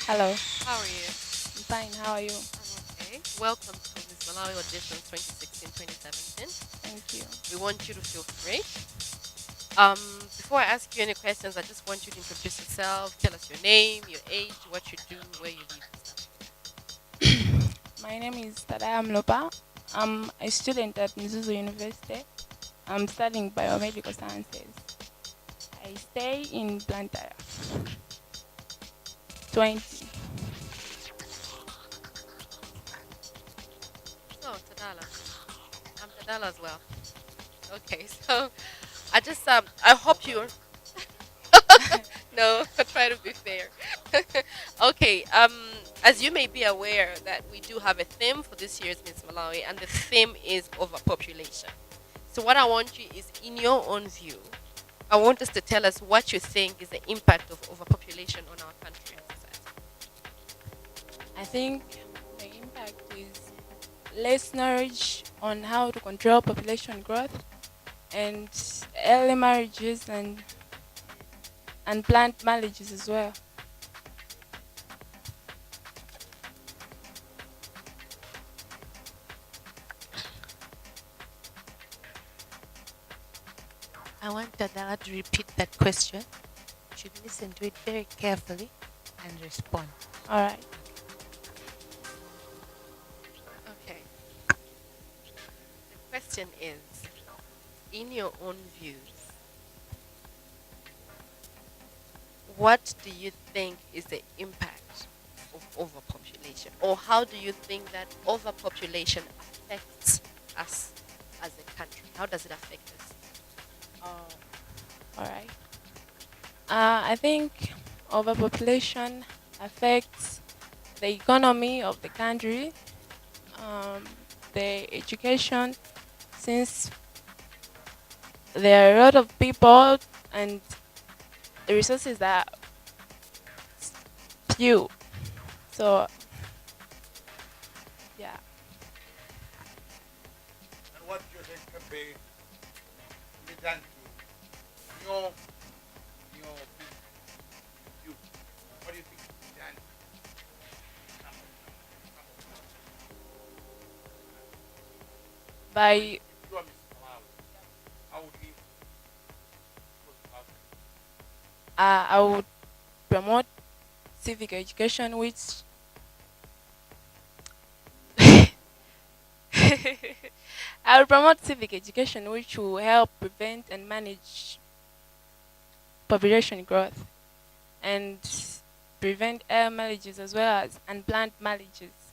Hello, How are you? I'm fine. How are you? I'm okay. Welcome to Miss Malawi Auditions 2016-2017. Thank you. We want you to feel free. Before I ask you any questions, I just want you to introduce yourself, tell us your name, your age, what you do, where you live, and stuff. My name is Tadala Mlopa. I'm a student at Mzuzu University. I'm studying biomedical sciences. I stay in Blantyre. 20. So, Tadala. I'm Tadala as well. Okay, so I hope you. No, try to be fair. Okay, as you may be aware that we do have a theme for this year's Miss Malawi, and the theme is overpopulation. So what I want you is, in your own view, I want us to tell us what you think is the impact of overpopulation on our country and society. I think the impact is less knowledge on how to control population growth and early marriages and unplanned marriages as well. I want Tadala to repeat that question. You should listen to it very carefully and respond. All right. Okay. The question is, in your own views, what do you think is the impact of overpopulation? Or how do you think that overpopulation affects us as a country? How does it affect us? All right. I think overpopulation affects the economy of the country, um, the education, since there are a lot of people and the resources are few. So, yeah. And what do you think can be done to your you? What do you think can be done? By You are Miss Malawi. How would you I would promote civic education, which I would promote civic education, which will help prevent and manage population growth and prevent early marriages as well as unplanned marriages.